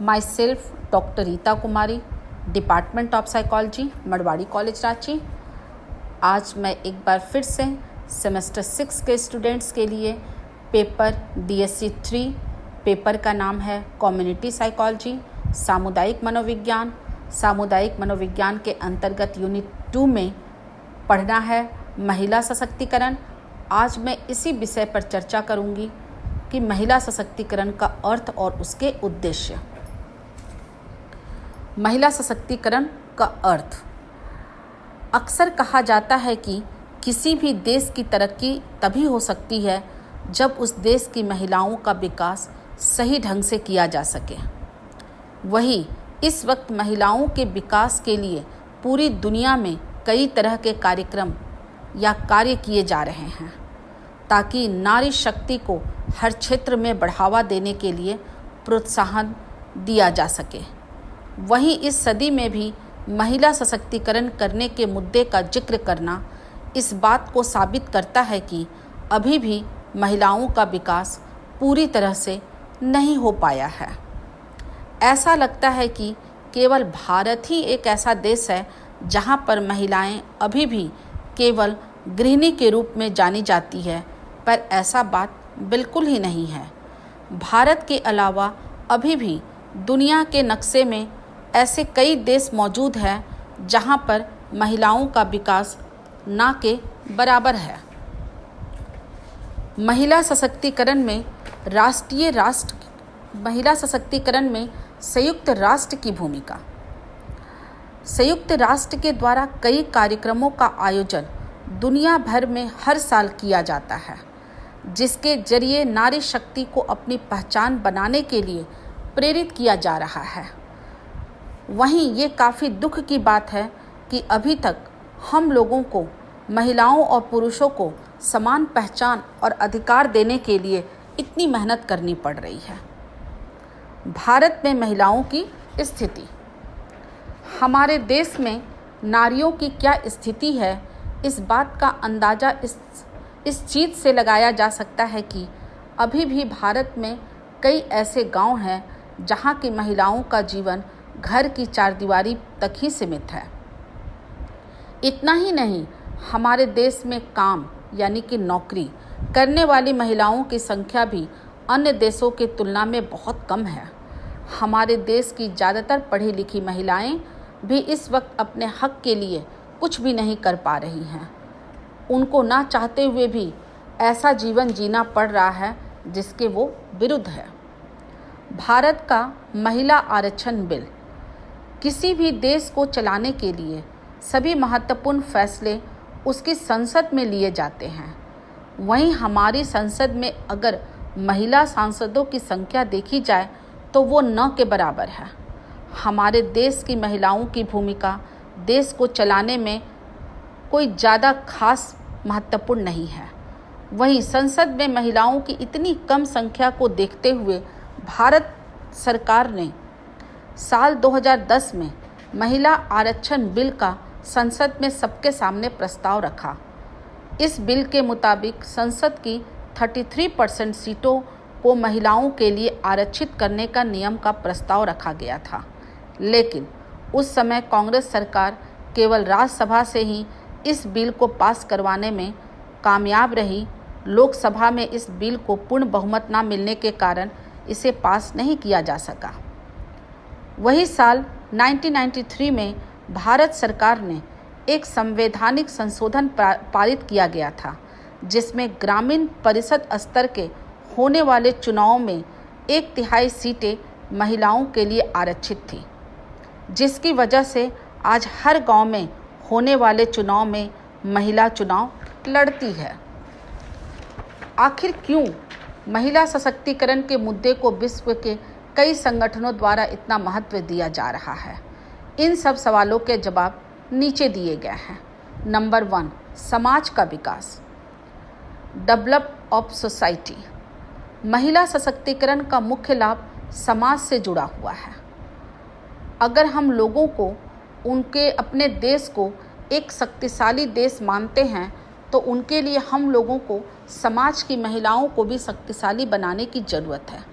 My self doctor Rita Kumari, department of psychology, Marwari college Ranchi. आज मैं एक बार फिर से सेमेस्टर 6 के स्टूडेंट्स के लिए पेपर DSC 3 पेपर का नाम है कम्युनिटी साइकोलॉजी, सामुदायिक मनोविज्ञान। सामुदायिक मनोविज्ञान के अंतर्गत यूनिट 2 में पढ़ना है महिला सशक्तिकरण। आज मैं इसी विषय पर चर्चा करूंगी कि महिला सशक्तिकरण का अर्थ और उसके उद्देश्य। महिला सशक्तिकरण का अर्थ। अक्सर कहा जाता है कि किसी भी देश की तरक्की तभी हो सकती है जब उस देश की महिलाओं का विकास सही ढंग से किया जा सके। वही इस वक्त महिलाओं के विकास के लिए पूरी दुनिया में कई तरह के कार्यक्रम या कार्य किए जा रहे हैं ताकि नारी शक्ति को हर क्षेत्र में बढ़ावा देने के लिए प्रोत्साहन दिया जा सके। वहीं इस सदी में भी महिला सशक्तिकरण करने के मुद्दे का जिक्र करना इस बात को साबित करता है कि अभी भी महिलाओं का विकास पूरी तरह से नहीं हो पाया है। ऐसा लगता है कि केवल भारत ही एक ऐसा देश है जहां पर महिलाएं अभी भी केवल गृहिणी के रूप में जानी जाती है, पर ऐसा बात बिल्कुल ही नहीं है। भारत के अलावा अभी भी दुनिया के नक्शे में ऐसे कई देश मौजूद हैं जहां पर महिलाओं का विकास ना के बराबर है। महिला सशक्तिकरण में संयुक्त राष्ट्र की भूमिका। संयुक्त राष्ट्र के द्वारा कई कार्यक्रमों का आयोजन दुनिया भर में हर साल किया जाता है, जिसके जरिए नारी शक्ति को अपनी पहचान बनाने के लिए प्रेरित किया जा रहा है। वहीं ये काफ़ी दुख की बात है कि अभी तक हम लोगों को महिलाओं और पुरुषों को समान पहचान और अधिकार देने के लिए इतनी मेहनत करनी पड़ रही है। भारत में महिलाओं की स्थिति। हमारे देश में नारियों की क्या स्थिति है, इस बात का अंदाज़ा इस चीज़ से लगाया जा सकता है कि अभी भी भारत में कई ऐसे गांव हैं जहां की महिलाओं का जीवन घर की चारदीवारी तक ही सीमित है। इतना ही नहीं, हमारे देश में काम यानी कि नौकरी करने वाली महिलाओं की संख्या भी अन्य देशों की तुलना में बहुत कम है। हमारे देश की ज़्यादातर पढ़ी लिखी महिलाएं भी इस वक्त अपने हक के लिए कुछ भी नहीं कर पा रही हैं। उनको ना चाहते हुए भी ऐसा जीवन जीना पड़ रहा है जिसके वो विरुद्ध है। भारत का महिला आरक्षण बिल। किसी भी देश को चलाने के लिए सभी महत्वपूर्ण फैसले उसकी संसद में लिए जाते हैं। वहीं हमारी संसद में अगर महिला सांसदों की संख्या देखी जाए तो वो 9 के बराबर है। हमारे देश की महिलाओं की भूमिका देश को चलाने में कोई ज़्यादा खास महत्वपूर्ण नहीं है। वहीं संसद में महिलाओं की इतनी कम संख्या को देखते हुए भारत सरकार ने साल 2010 में महिला आरक्षण बिल का संसद में सबके सामने प्रस्ताव रखा। इस बिल के मुताबिक संसद की 33% सीटों को महिलाओं के लिए आरक्षित करने का नियम का प्रस्ताव रखा गया था, लेकिन उस समय कांग्रेस सरकार केवल राज्यसभा से ही इस बिल को पास करवाने में कामयाब रही। लोकसभा में इस बिल को पूर्ण बहुमत न मिलने के कारण इसे पास नहीं किया जा सका। वही साल 1993 में भारत सरकार ने एक संवैधानिक संशोधन पारित किया गया था, जिसमें ग्रामीण परिषद स्तर के होने वाले चुनावों में 1/3 सीटें महिलाओं के लिए आरक्षित थी, जिसकी वजह से आज हर गांव में होने वाले चुनाव में महिला चुनाव लड़ती है। आखिर क्यों महिला सशक्तिकरण के मुद्दे को विश्व के कई संगठनों द्वारा इतना महत्व दिया जा रहा है? इन सब सवालों के जवाब नीचे दिए गए हैं। नंबर 1, समाज का विकास। Develop of society. महिला सशक्तिकरण का मुख्य लाभ समाज से जुड़ा हुआ है। अगर हम लोगों को उनके अपने देश को एक शक्तिशाली देश मानते हैं तो उनके लिए हम लोगों को समाज की महिलाओं को भी शक्तिशाली बनाने की ज़रूरत है।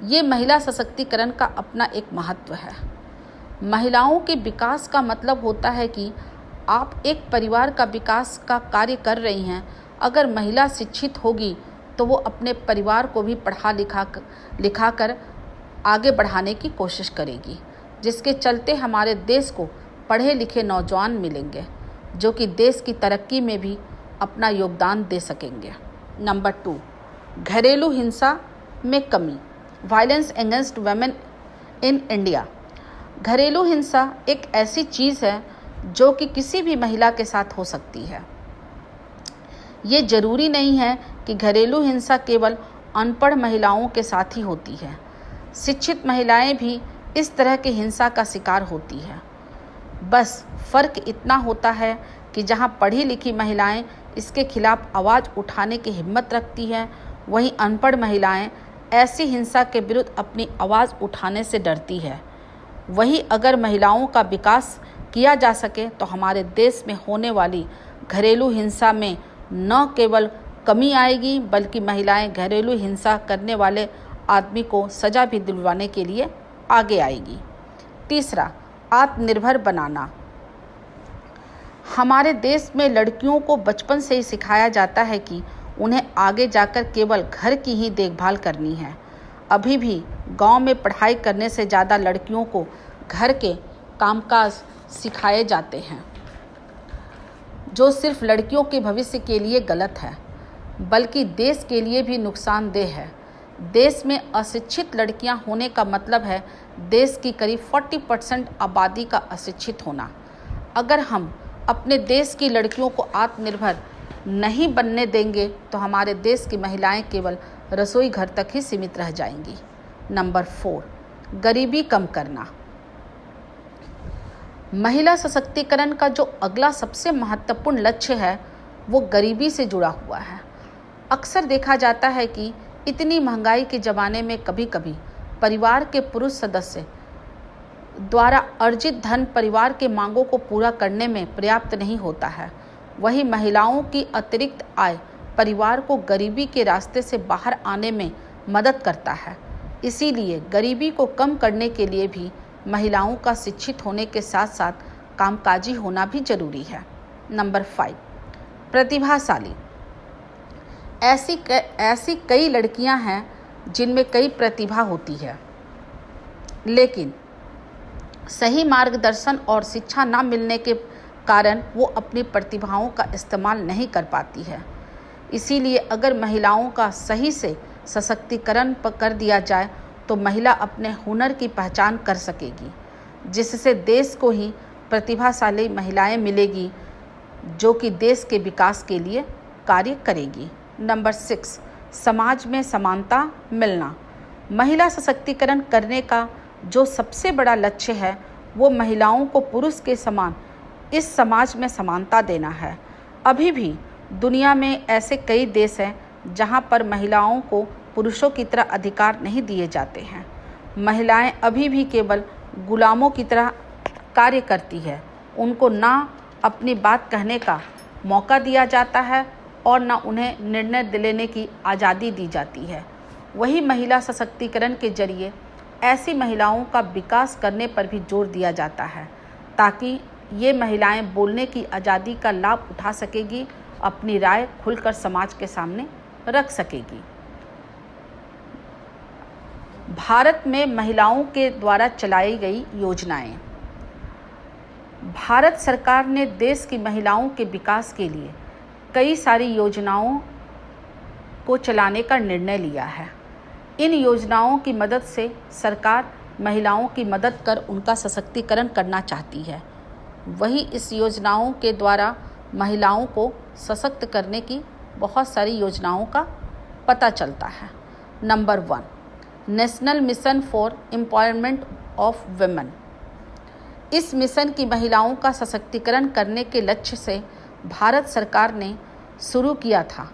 ये महिला सशक्तिकरण का अपना एक महत्व है। महिलाओं के विकास का मतलब होता है कि आप एक परिवार का विकास का कार्य कर रही हैं। अगर महिला शिक्षित होगी तो वो अपने परिवार को भी पढ़ा लिखा कर आगे बढ़ाने की कोशिश करेगी, जिसके चलते हमारे देश को पढ़े लिखे नौजवान मिलेंगे जो कि देश की तरक्की में भी अपना योगदान दे सकेंगे। नंबर 2, घरेलू हिंसा में कमी, violence against women in India. घरेलू हिंसा एक ऐसी चीज़ है जो कि किसी भी महिला के साथ हो सकती है। ये ज़रूरी नहीं है कि घरेलू हिंसा केवल अनपढ़ महिलाओं के साथ ही होती है। शिक्षित महिलाएं भी इस तरह की हिंसा का शिकार होती है। बस फ़र्क इतना होता है कि जहां पढ़ी लिखी महिलाएं इसके खिलाफ आवाज़ उठाने की हिम्मत रखती हैं, वहीं अनपढ़ महिलाएं ऐसी हिंसा के विरुद्ध अपनी आवाज़ उठाने से डरती है। वहीं अगर महिलाओं का विकास किया जा सके तो हमारे देश में होने वाली घरेलू हिंसा में न केवल कमी आएगी बल्कि महिलाएं घरेलू हिंसा करने वाले आदमी को सज़ा भी दिलवाने के लिए आगे आएगी। तीसरा, आत्मनिर्भर बनाना। हमारे देश में लड़कियों को बचपन से ही सिखाया जाता है कि उन्हें आगे जाकर केवल घर की ही देखभाल करनी है। अभी भी गांव में पढ़ाई करने से ज़्यादा लड़कियों को घर के कामकाज सिखाए जाते हैं, जो सिर्फ लड़कियों के भविष्य के लिए गलत है बल्कि देश के लिए भी नुकसानदेह है। देश में अशिक्षित लड़कियां होने का मतलब है देश की करीब 40% आबादी का अशिक्षित होना। अगर हम अपने देश की लड़कियों को आत्मनिर्भर नहीं बनने देंगे तो हमारे देश की महिलाएं केवल रसोई घर तक ही सीमित रह जाएंगी। नंबर 4, गरीबी कम करना। महिला सशक्तिकरण का जो अगला सबसे महत्वपूर्ण लक्ष्य है वो गरीबी से जुड़ा हुआ है। अक्सर देखा जाता है कि इतनी महंगाई के ज़माने में कभी कभी परिवार के पुरुष सदस्य द्वारा अर्जित धन परिवार के मांगों को पूरा करने में पर्याप्त नहीं होता है। वहीं महिलाओं की अतिरिक्त आय परिवार को गरीबी के रास्ते से बाहर आने में मदद करता है। इसीलिए गरीबी को कम करने के लिए भी महिलाओं का शिक्षित होने के साथ साथ कामकाजी होना भी जरूरी है। नंबर 5, प्रतिभाशाली। ऐसी कई लड़कियां हैं जिनमें कई प्रतिभा होती है, लेकिन सही मार्गदर्शन और शिक्षा न मिलने के कारण वो अपनी प्रतिभाओं का इस्तेमाल नहीं कर पाती है। इसीलिए अगर महिलाओं का सही से सशक्तिकरण कर दिया जाए तो महिला अपने हुनर की पहचान कर सकेगी, जिससे देश को ही प्रतिभाशाली महिलाएं मिलेगी जो कि देश के विकास के लिए कार्य करेगी। नंबर 6, समाज में समानता मिलना। महिला सशक्तिकरण करने का जो सबसे बड़ा लक्ष्य है वो महिलाओं को पुरुष के समान इस समाज में समानता देना है। अभी भी दुनिया में ऐसे कई देश हैं जहां पर महिलाओं को पुरुषों की तरह अधिकार नहीं दिए जाते हैं। महिलाएं अभी भी केवल गुलामों की तरह कार्य करती है। उनको ना अपनी बात कहने का मौका दिया जाता है और ना उन्हें निर्णय लेने की आज़ादी दी जाती है। वही महिला सशक्तिकरण के जरिए ऐसी महिलाओं का विकास करने पर भी जोर दिया जाता है ताकि ये महिलाएं बोलने की आज़ादी का लाभ उठा सकेगी, अपनी राय खुलकर समाज के सामने रख सकेगी। भारत में महिलाओं के द्वारा चलाई गई योजनाएं। भारत सरकार ने देश की महिलाओं के विकास के लिए कई सारी योजनाओं को चलाने का निर्णय लिया है। इन योजनाओं की मदद से सरकार महिलाओं की मदद कर उनका सशक्तिकरण करना चाहती है। वही इस योजनाओं के द्वारा महिलाओं को सशक्त करने की बहुत सारी योजनाओं का पता चलता है। Number 1, national mission for empowerment of women. इस मिशन की महिलाओं का सशक्तिकरण करने के लक्ष्य से भारत सरकार ने शुरू किया था।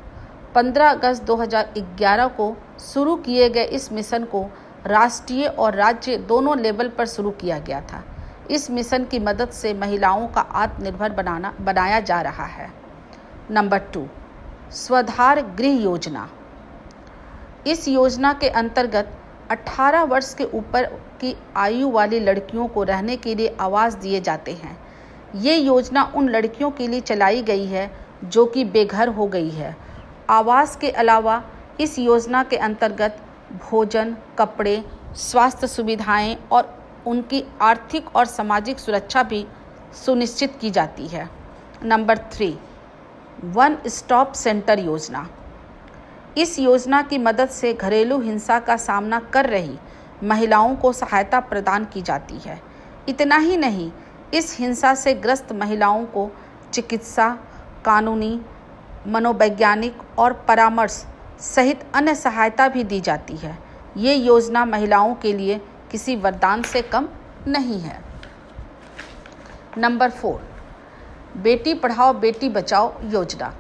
15 अगस्त 2011 को शुरू किए गए इस मिशन को राष्ट्रीय और राज्य दोनों लेवल पर शुरू किया गया था। इस मिशन की मदद से महिलाओं का आत्मनिर्भर बनाया जा रहा है। नंबर 2, स्वधार गृह योजना। इस योजना के अंतर्गत 18 वर्ष के ऊपर की आयु वाली लड़कियों को रहने के लिए आवास दिए जाते हैं। ये योजना उन लड़कियों के लिए चलाई गई है जो कि बेघर हो गई है। आवास के अलावा इस योजना के अंतर्गत भोजन, कपड़े, स्वास्थ्य सुविधाएं और उनकी आर्थिक और सामाजिक सुरक्षा भी सुनिश्चित की जाती है। नंबर 3, वन स्टॉप सेंटर योजना। इस योजना की मदद से घरेलू हिंसा का सामना कर रही महिलाओं को सहायता प्रदान की जाती है। इतना ही नहीं, इस हिंसा से ग्रस्त महिलाओं को चिकित्सा, कानूनी, मनोवैज्ञानिक और परामर्श सहित अन्य सहायता भी दी जाती है। ये योजना महिलाओं के लिए किसी वरदान से कम नहीं है। नंबर 4, बेटी पढ़ाओ बेटी बचाओ योजना।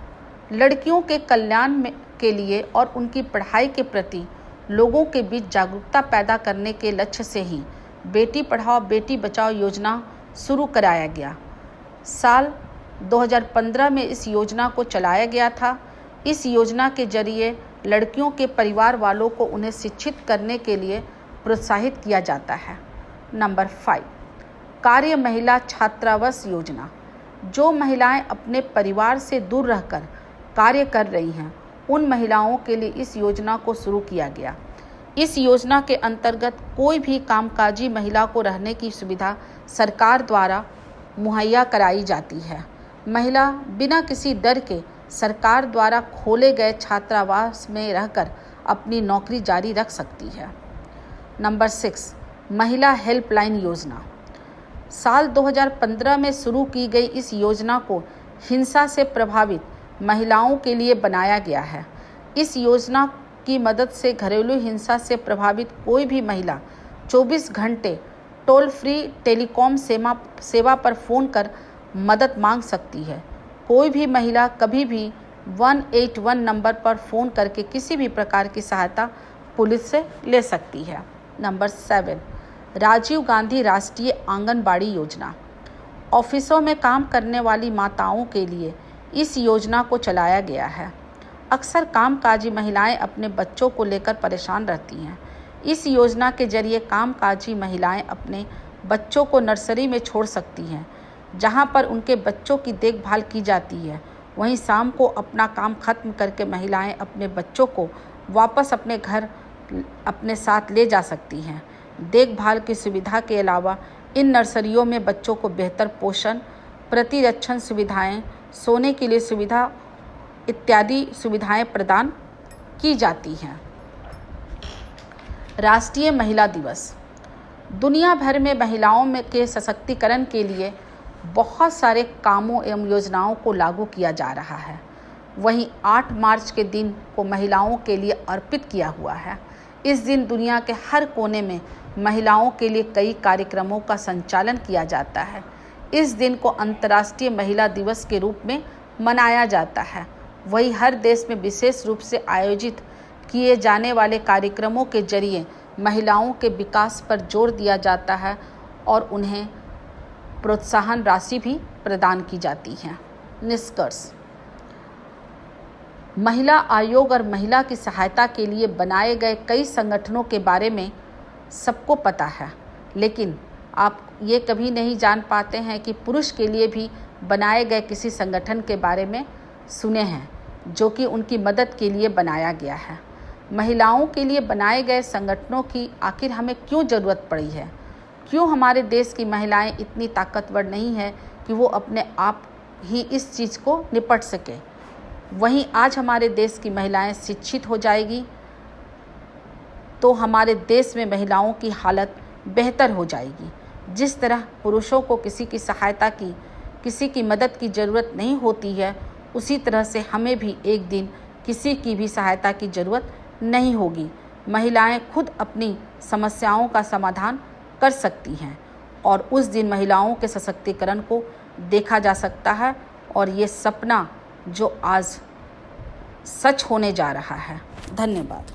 लड़कियों के कल्याण के लिए और उनकी पढ़ाई के प्रति लोगों के बीच जागरूकता पैदा करने के लक्ष्य से ही बेटी पढ़ाओ बेटी बचाओ योजना शुरू कराया गया। साल 2015 में इस योजना को चलाया गया था। इस योजना के जरिए लड़कियों के परिवार वालों को उन्हें शिक्षित करने के लिए प्रोत्साहित किया जाता है। नंबर 5, कार्य महिला छात्रावास योजना। जो महिलाएं अपने परिवार से दूर रहकर कार्य कर रही हैं, उन महिलाओं के लिए इस योजना को शुरू किया गया। इस योजना के अंतर्गत कोई भी कामकाजी महिला को रहने की सुविधा सरकार द्वारा मुहैया कराई जाती है। महिला बिना किसी डर के सरकार द्वारा खोले गए छात्रावास में रहकर अपनी नौकरी जारी रख सकती है। नंबर 6, महिला हेल्पलाइन योजना। साल 2015 में शुरू की गई इस योजना को हिंसा से प्रभावित महिलाओं के लिए बनाया गया है। इस योजना की मदद से घरेलू हिंसा से प्रभावित कोई भी महिला 24 घंटे टोल फ्री टेलीकॉम सेवा पर फ़ोन कर मदद मांग सकती है। कोई भी महिला कभी भी 181 नंबर पर फ़ोन करके किसी भी प्रकार की सहायता पुलिस से ले सकती है। नंबर 7, राजीव गांधी राष्ट्रीय आंगनबाड़ी योजना। ऑफिसों में काम करने वाली माताओं के लिए इस योजना को चलाया गया है। अक्सर कामकाजी महिलाएं अपने बच्चों को लेकर परेशान रहती हैं। इस योजना के जरिए कामकाजी महिलाएं अपने बच्चों को नर्सरी में छोड़ सकती हैं, जहां पर उनके बच्चों की देखभाल की जाती है। वहीं शाम को अपना काम खत्म करके महिलाएं अपने बच्चों को वापस अपने घर अपने साथ ले जा सकती हैं। देखभाल की सुविधा के अलावा इन नर्सरियों में बच्चों को बेहतर पोषण, प्रतिरक्षण सुविधाएं, सोने के लिए सुविधा इत्यादि सुविधाएं प्रदान की जाती हैं। राष्ट्रीय महिला दिवस। दुनिया भर में महिलाओं के सशक्तिकरण के लिए बहुत सारे कामों एवं योजनाओं को लागू किया जा रहा है। वहीं 8 मार्च के दिन को महिलाओं के लिए अर्पित किया हुआ है। इस दिन दुनिया के हर कोने में महिलाओं के लिए कई कार्यक्रमों का संचालन किया जाता है। इस दिन को अंतर्राष्ट्रीय महिला दिवस के रूप में मनाया जाता है। वहीं हर देश में विशेष रूप से आयोजित किए जाने वाले कार्यक्रमों के जरिए महिलाओं के विकास पर जोर दिया जाता है और उन्हें प्रोत्साहन राशि भी प्रदान की जाती है। निष्कर्ष। महिला आयोग और महिला की सहायता के लिए बनाए गए कई संगठनों के बारे में सबको पता है, लेकिन आप ये कभी नहीं जान पाते हैं कि पुरुष के लिए भी बनाए गए किसी संगठन के बारे में सुने हैं जो कि उनकी मदद के लिए बनाया गया है। महिलाओं के लिए बनाए गए संगठनों की आखिर हमें क्यों ज़रूरत पड़ी है? क्यों हमारे देश की महिलाएं इतनी ताकतवर नहीं है कि वो अपने आप ही इस चीज़ को निपट सके? वहीं आज हमारे देश की महिलाएं शिक्षित हो जाएगी तो हमारे देश में महिलाओं की हालत बेहतर हो जाएगी। जिस तरह पुरुषों को किसी की सहायता की, किसी की मदद की ज़रूरत नहीं होती है, उसी तरह से हमें भी एक दिन किसी की भी सहायता की ज़रूरत नहीं होगी। महिलाएं खुद अपनी समस्याओं का समाधान कर सकती हैं और उस दिन महिलाओं के सशक्तिकरण को देखा जा सकता है और ये सपना जो आज सच होने जा रहा है। धन्यवाद।